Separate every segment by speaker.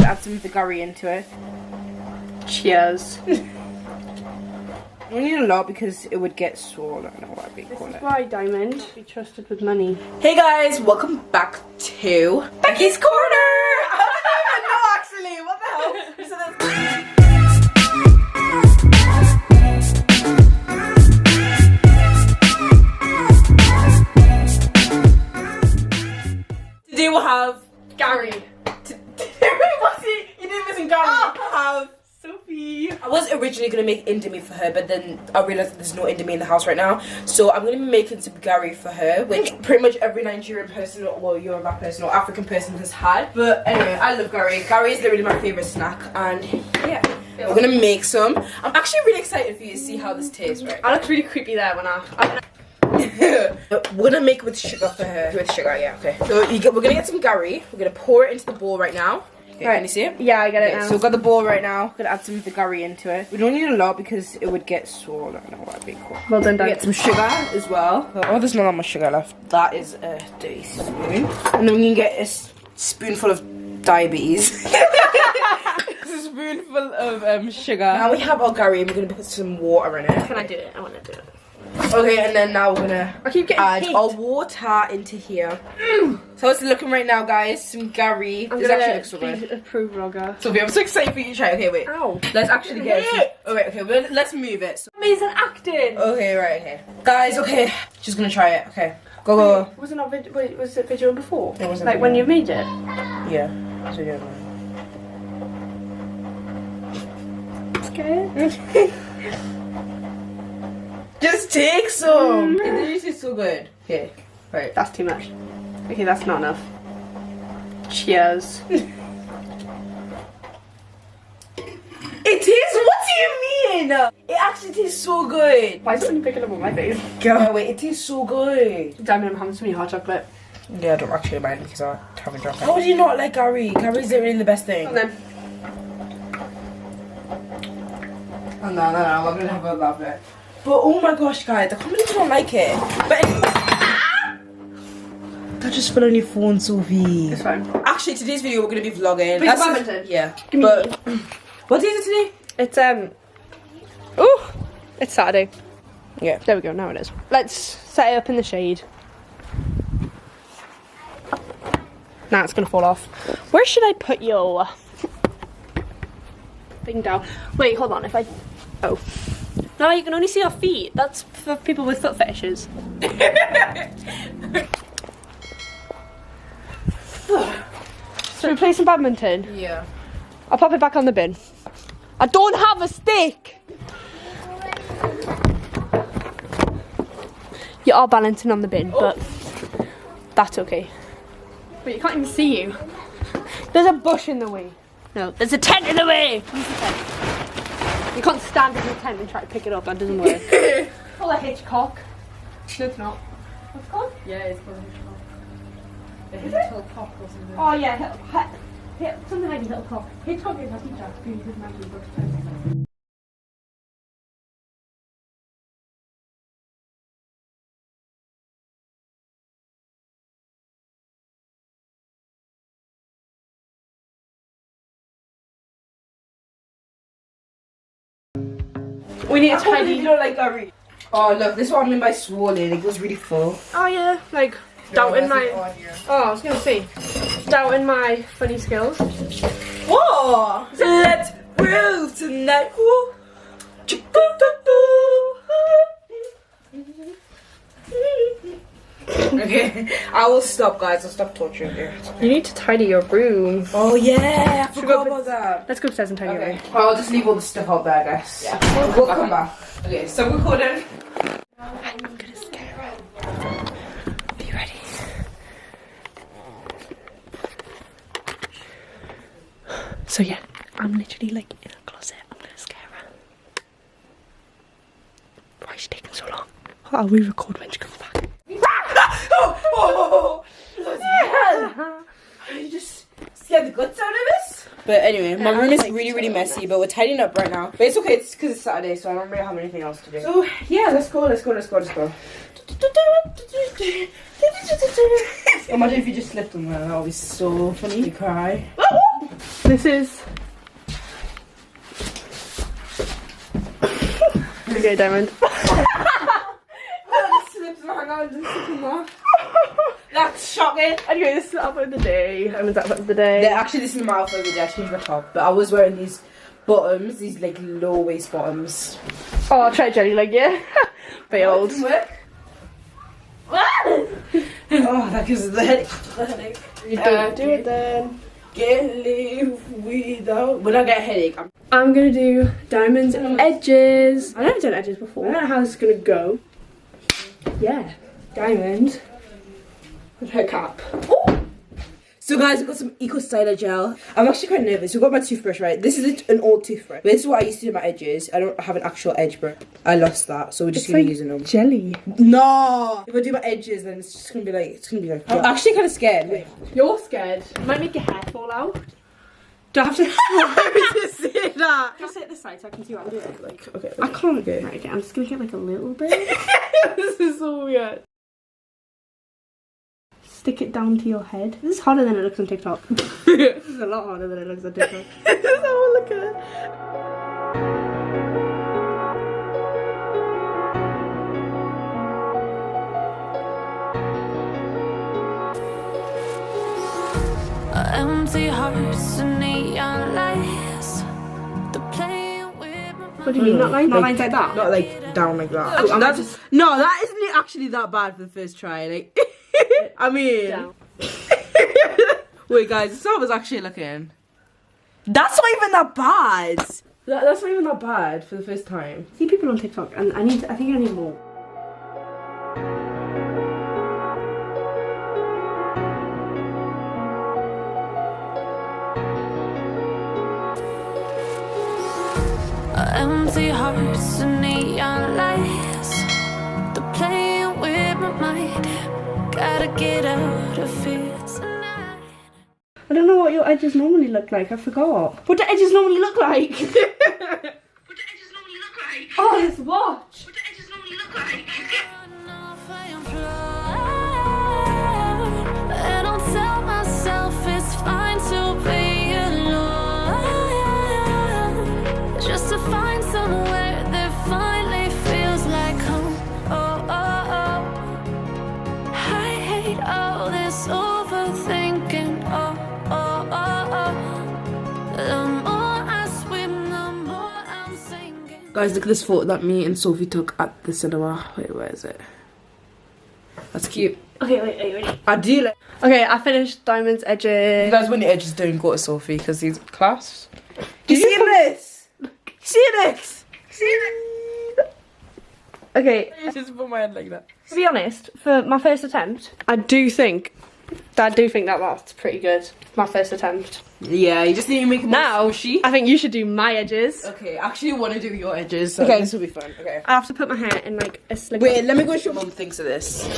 Speaker 1: add some of the Garri into it. Cheers. We need a lot because it would get sore. I don't know what I'd call it.
Speaker 2: This is why, Diamond, be trusted with money.
Speaker 1: Hey guys, welcome back to Becky's Corner! I don't even know actually, what the hell? So today we'll have
Speaker 2: Garri.
Speaker 1: What's it? You didn't mention Garri. Have Sophie. I was originally gonna make Indomie for her, but then I realized that there's no Indomie in the house right now. So I'm gonna be making some Garri for her, which pretty much every Nigerian person or Yoruba person or African person has had. But anyway, I love Garri. Garri is literally my favorite snack, and yeah, we're gonna make some. I'm actually really excited for you to see how this tastes, right?
Speaker 2: I looked really creepy there when I
Speaker 1: we're gonna make it with sugar for her. With sugar, yeah, okay. So we're gonna get some Garri. We're gonna pour it into the bowl right now. Okay,
Speaker 2: right.
Speaker 1: Can you see it?
Speaker 2: Yeah, I get it now.
Speaker 1: So we've got the bowl right now. We're gonna add some of the Garri into it. We don't need a lot because it would get sore. I don't know what I'd called.
Speaker 2: Well done, Dan.
Speaker 1: Get some sugar as well. Oh, there's not that much sugar left. That is a dirty spoon. And then we can get a spoonful of diabetes. It's a spoonful of sugar. Now we have our Garri and we're gonna put some water in it.
Speaker 2: Can I do it? I want to do it.
Speaker 1: Okay, and then now we're gonna add
Speaker 2: heat.
Speaker 1: our water into here. So it's looking right now, guys. Some Garri.
Speaker 2: I'm
Speaker 1: this
Speaker 2: gonna
Speaker 1: actually looks so good.
Speaker 2: approve vlogger.
Speaker 1: Sophie, I'm so excited for you to try. Okay, wait.
Speaker 2: Ow.
Speaker 1: Let's actually get it. Oh wait, okay, let's move it. So,
Speaker 2: Amazing acting.
Speaker 1: okay, right, okay. Guys, okay. She's gonna try it. Okay. Go, go, go.
Speaker 2: Was it not video? Wait, was it video before?
Speaker 1: It wasn't
Speaker 2: like
Speaker 1: video.
Speaker 2: when you made it?
Speaker 1: Yeah. So yeah.
Speaker 2: Scared?
Speaker 1: Just take some. It tastes so good. Okay. Right.
Speaker 2: That's too much. Okay, that's not enough. Cheers.
Speaker 1: It tastes. What do you mean? It actually tastes so good.
Speaker 2: Why is it when you pick it up on my face?
Speaker 1: Girl, wait. It tastes so good.
Speaker 2: Damn it, I'm having so many hot chocolate.
Speaker 1: Yeah, I don't actually mind because I haven't drunk it. How do you not like Garri? Garri is literally the best thing.
Speaker 2: And then.
Speaker 1: Oh, no, we're gonna have a love it. But oh my gosh, guys, I can't believe you don't like it. But that just fell on your phone, Sophie.
Speaker 2: It's fine.
Speaker 1: Actually, today's video we're gonna be vlogging.
Speaker 2: Please, badminton.
Speaker 1: Yeah.
Speaker 2: Give me
Speaker 1: but what day is it today?
Speaker 2: It's oh, it's Saturday.
Speaker 1: Yeah.
Speaker 2: There we go. Now it is. Let's set it up in the shade. Nah, it's gonna fall off. Where should I put your thing down? Wait, hold on. If I no, you can only see our feet. That's for people with foot fetishes. So we play some badminton.
Speaker 1: Yeah.
Speaker 2: I'll pop it back on the bin. I don't have a stick. You are balancing on the bin, but that's okay. But you can't even see you. There's a bush in the way. No, there's a tent in the way. Use the tent. You can't stand in the tent and try to pick it up. That doesn't work. Call a Hitchcock. No, it's not. What's it called?
Speaker 1: Yeah, it's called a Hitchcock or something.
Speaker 2: Oh yeah, something like a Hitchcock. Hitchcock is a teacher who uses magic books. We need a tidy.
Speaker 1: You don't like Garri. Oh look, this is what I mean by swollen. It goes really full.
Speaker 2: Oh yeah, like doubting my. Oh, I was gonna say, doubting my funny skills.
Speaker 1: Whoa! Let's groove tonight. Woo. Okay, I will stop, guys. I'll stop torturing you.
Speaker 2: You need to tidy your room.
Speaker 1: Oh yeah, I forgot about that.
Speaker 2: Let's go upstairs and tidy your room.
Speaker 1: Well, I'll just leave all the stuff out there, I guess. Yeah, we'll come back. Okay, so recording.
Speaker 2: I'm gonna scare her. Be ready. So yeah, I'm literally like in a closet. I'm gonna scare her. Why is she taking so long? I'll re-record when she comes back.
Speaker 1: Oh, what the hell? You just scared the guts out of us? But anyway, my room is really messy, but we're tidying up right now. But it's okay, it's because it's Saturday, so I don't really have anything else to do. So yeah, let's go. Imagine if you just slipped on that, that would be so funny. You cry.
Speaker 2: This is... Okay, Diamond.
Speaker 1: That's shocking.
Speaker 2: Anyway, this is the outfit of the day. Diamond's outfit of the day.
Speaker 1: Actually, this is my outfit of the day. I changed my top, but I was wearing these bottoms, these like low waist bottoms.
Speaker 2: Oh, I'll try jelly leg, yeah. Failed.
Speaker 1: Oh, that gives us the headache.
Speaker 2: You don't do it then.
Speaker 1: Can't live without. When I get a headache,
Speaker 2: I'm gonna do Diamond's edges. I've never done edges before. I don't know how this is gonna go. Yeah, Diamond with her cap.
Speaker 1: Ooh. So guys, I've got some Eco Styler gel. I'm actually quite nervous. We've got my toothbrush, right? This is an old toothbrush. But this is what I used to do my edges. I don't have an actual edge brush. I lost that, so we're just gonna be using them.
Speaker 2: Jelly.
Speaker 1: No! If I do my edges, then it's just gonna be like, I'm actually kind of scared. Wait.
Speaker 2: You're scared? It might make your hair fall out.
Speaker 1: Do I have to say that?
Speaker 2: Just sit at the side so I can see what I'm doing.
Speaker 1: Like, okay.
Speaker 2: I can't go. Right, okay, I'm just gonna get like a little bit.
Speaker 1: This is so weird.
Speaker 2: Stick it down to your head. This is harder than it looks on TikTok. This is a lot harder than it looks on TikTok.
Speaker 1: This is how I look at it.
Speaker 3: Empty hearts and neon lights.
Speaker 2: What do you mean? Not lines like that?
Speaker 1: Not like down like that.
Speaker 2: Oh,
Speaker 1: That isn't actually that bad for the first try. Like, I mean,
Speaker 2: down.
Speaker 1: Wait, guys, this is how it's actually looking. That's not even that bad. That's not even that bad for the first time.
Speaker 2: See people on TikTok, and I think I need more.
Speaker 3: Empty hearts and neon lights. They're playing with my mind. Gotta get out of here tonight.
Speaker 2: I don't know what your edges normally look like. I forgot. What do edges normally look like? Oh, let's watch.
Speaker 3: What do edges normally look like? And I'll tell myself it's fine to be alone. Just to find somewhere that finally feels like home. Oh, oh, oh. I hate all this overthinking. Oh, oh, oh, oh. The more I swim, the more I'm sinking.
Speaker 1: Guys, look at this photo that me and Sophie took at the cinema. Wait, where is it? That's cute.
Speaker 2: Okay, wait.
Speaker 1: I do like.
Speaker 2: Okay, I finished Diamond's edges.
Speaker 1: Guys, when the edges don't go to Sophie because he's class. You see this? See this?
Speaker 2: Okay,
Speaker 1: Just put my head like that.
Speaker 2: to be honest, for my first attempt, I do think that that's pretty good. My first attempt.
Speaker 1: Yeah, you just need to make it more
Speaker 2: Now,
Speaker 1: squishy.
Speaker 2: I think you should do my edges.
Speaker 1: Okay, I actually want to do your edges, so
Speaker 2: Okay.
Speaker 1: this will be fun. Okay.
Speaker 2: I have to put my hair in like a slick.
Speaker 1: Wait, let me go show what mum thinks of this.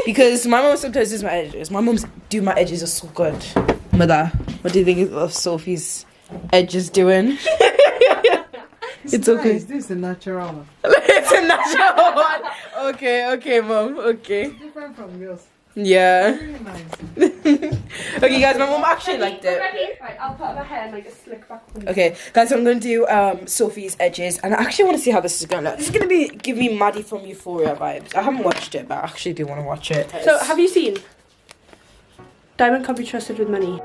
Speaker 1: Because my mum sometimes does my edges. My mum's do my edges are so good. Mother, what do you think of Sophie's edges doing? It's okay.
Speaker 4: This is a natural one.
Speaker 1: It's a natural one. Okay, mum. Okay.
Speaker 4: It's different from yours.
Speaker 1: Yeah.
Speaker 4: Very nice.
Speaker 1: Okay, guys, my mum actually liked it.
Speaker 2: Ready? Right, I'll put my hair in like a slick back one.
Speaker 1: Okay, guys, so I'm gonna do Sophie's edges, and I actually want to see how this is gonna look. This is gonna give me Maddie from Euphoria vibes. I haven't watched it, but I actually do want to watch it.
Speaker 2: So, have you seen Diamond Can't Be Trusted with Money?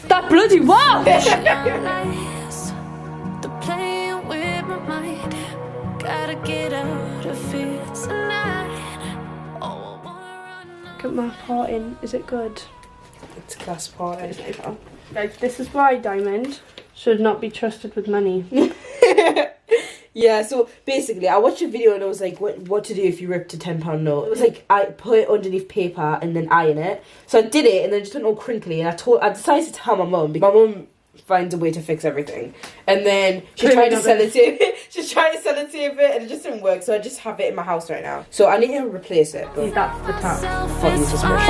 Speaker 2: That bloody wow!
Speaker 3: Lights, they're playing with my mind. Gotta get out of here tonight. Oh, I wanna run.
Speaker 2: Look at my part in. Is it good?
Speaker 1: It's a class party.
Speaker 2: Like, this is why Diamond should not be trusted with money.
Speaker 1: Yeah, so basically, I watched a video and it was like, what to do if you ripped a £10 note. It was like, I put it underneath paper and then iron it. So I did it and then it just went all crinkly. And I decided to tell my mum. My mum finds a way to fix everything. And then she tried to sellotape it. She tried to sellotape it and it just didn't work. So I just have it in my house right now. So I need to replace it. But
Speaker 2: that's the tap.
Speaker 1: Can't use this brush.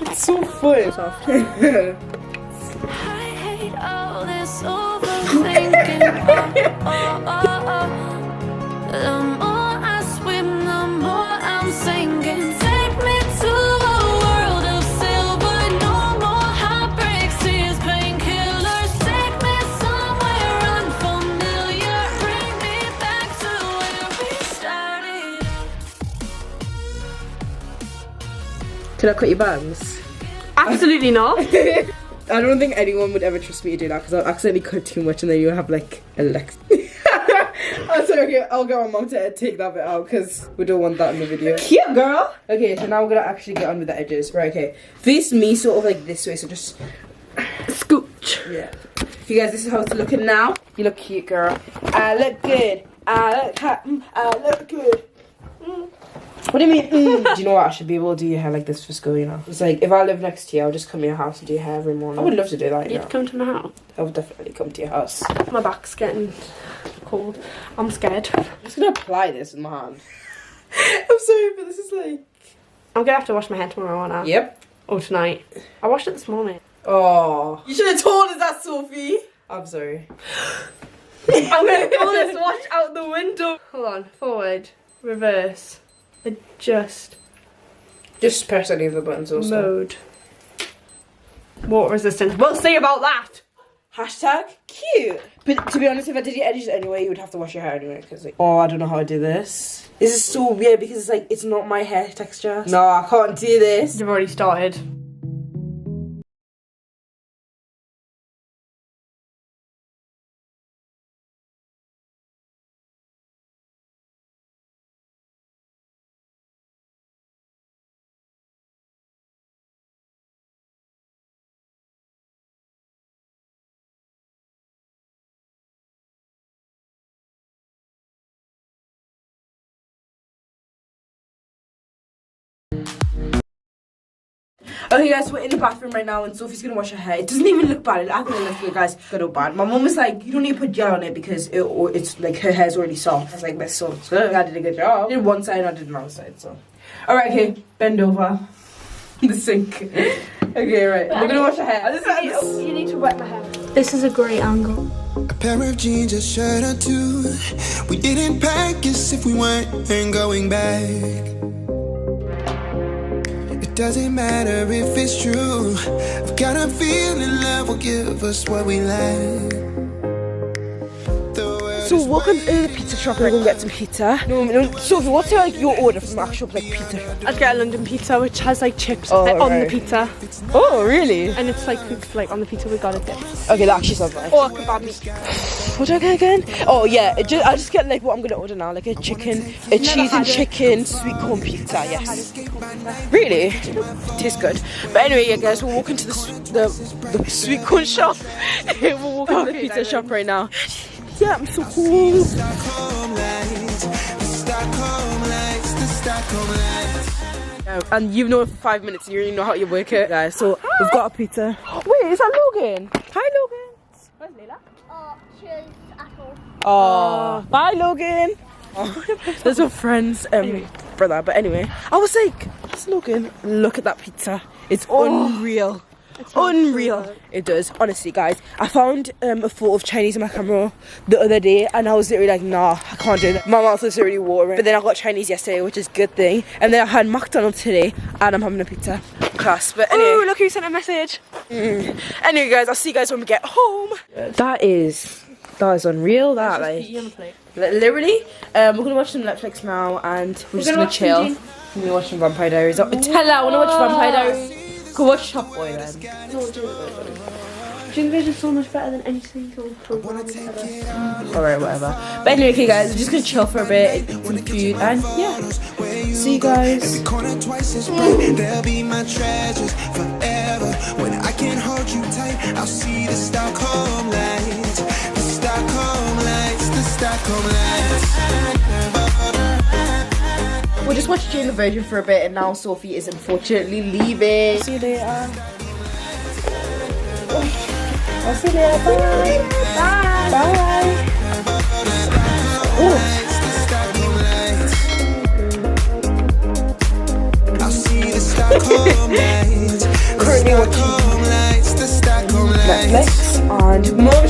Speaker 1: It's so fun.
Speaker 3: I hate all this overthinking. The more I swim, the more I'm sinking. Take me to a world of silver. No more heartbreaks, tears, painkillers. Take me somewhere unfamiliar. Bring me back to where we started.
Speaker 1: Can I cut your bangs?
Speaker 2: Absolutely not.
Speaker 1: I don't think anyone would ever trust me to do that because I'll accidentally cut too much and then you'll have like a lex. Oh, sorry, okay, I'll get my mom to take that bit out because we don't want that in the video. Cute girl! Okay, so now we're gonna actually get on with the edges. Right, okay. Face me sort of like this way, so just
Speaker 2: Scooch.
Speaker 1: yeah. You guys, this is how it's looking now. You look cute, girl. I look good. I look hot. I look good. What do you mean? Do you know what? I should be able to do your hair like this for school, you know? It's like, if I live next to you, I'll just come to your house and do your hair every morning. I would love to do that, you
Speaker 2: You'd
Speaker 1: know?
Speaker 2: come to my house.
Speaker 1: I would definitely come to your house.
Speaker 2: My back's getting cold. I'm scared.
Speaker 1: I'm just gonna apply this with my hand. I'm sorry, but this is like...
Speaker 2: I'm gonna have to wash my hair tomorrow, aren't I?
Speaker 1: Yep.
Speaker 2: Or tonight. I washed it this morning.
Speaker 1: Oh. You should have told us that, Sophie. I'm sorry.
Speaker 2: I'm gonna pull this wash out the window. Hold on. Forward. Reverse. Adjust.
Speaker 1: Just press any of the buttons also.
Speaker 2: Mode. Water resistance. We'll see about that.
Speaker 1: Hashtag cute. But to be honest, if I did your edges anyway, you would have to wash your hair anyway. Because like, oh, I don't know how to do this. This is so weird because it's like, it's not my hair texture. No, I can't do this.
Speaker 2: You've already started.
Speaker 1: Okay guys, we're in the bathroom right now and Sophie's gonna wash her hair. It doesn't even look bad. I think it looks good, guys. Good or bad. My mom was like, you don't need to put gel on it because it's like her hair's already soft. I was like, that's so good. I did a good job. I did one side, I did another side, so. Alright, okay, bend over. The sink. Okay, right. We're gonna wash her hair.
Speaker 2: You need to wet my hair. This is a great angle.
Speaker 5: A pair of jeans, a shirt or two. We didn't pack as if we weren't going back. It doesn't matter if it's true. I've got a feeling love will give us what we lack.
Speaker 1: So welcome to the pizza shop. We're gonna get some pizza. No, Sophie, what's like your order from the actual like pizza shop?
Speaker 2: I'd get a London pizza which has like chips on the pizza.
Speaker 1: Oh, really?
Speaker 2: And it's like cooked like on the pizza we got it dip.
Speaker 1: Okay, that actually sounds nice.
Speaker 2: Or kebab meat.
Speaker 1: What do I get again? Oh yeah, I just get like what I'm gonna order now, like a chicken, a cheese and chicken sweet corn pizza. Yes. Really? Tastes good. But anyway, yeah, guys, we're walking to the sweet corn shop. We're walking to the pizza shop right now. Yeah, I'm so cool. And you've known for 5 minutes and you already know how you work it, guys. So we've got a pizza. Wait, is that Logan? Hi, Logan. Where's Layla?
Speaker 6: Oh, she's at home.
Speaker 1: Oh, bye, Logan. Oh, those are friends, brother. But anyway, I was like, it's Logan. Look at that pizza. It's unreal. Unreal. It does, honestly, guys. I found a photo of Chinese in my camera the other day and I was literally like, nah, I can't do that. My mouth was already watering. But then I got Chinese yesterday, which is a good thing. And then I had McDonald's today and I'm having a pizza. Class. But anyway.
Speaker 2: Oh, look who sent a message.
Speaker 1: Anyway, guys, I'll see you guys when we get home. That is unreal. That like literally. We're gonna watch some Netflix now and we're just gonna chill. We're gonna watch some Vampire Diaries. Tell her I wanna watch Vampire Diaries. Go watch Top Boy then.
Speaker 2: Jingle is so much better than any single program ever.
Speaker 1: Alright, whatever. But anyway, okay guys, we're just gonna chill for a bit, eat some food, and yeah. See you guys.
Speaker 5: They'll be my treasures forever. When I can hold you tight, I'll see the Stockholm lights. The Stockholm lights, the Stockholm lights.
Speaker 1: We're just watched Jane the Virgin for a bit, and now Sophie is unfortunately leaving. See you later. I'll see you later. Bye. Bye. Bye.
Speaker 5: I'll see the Stockholm lights.
Speaker 1: Currently watching Netflix and more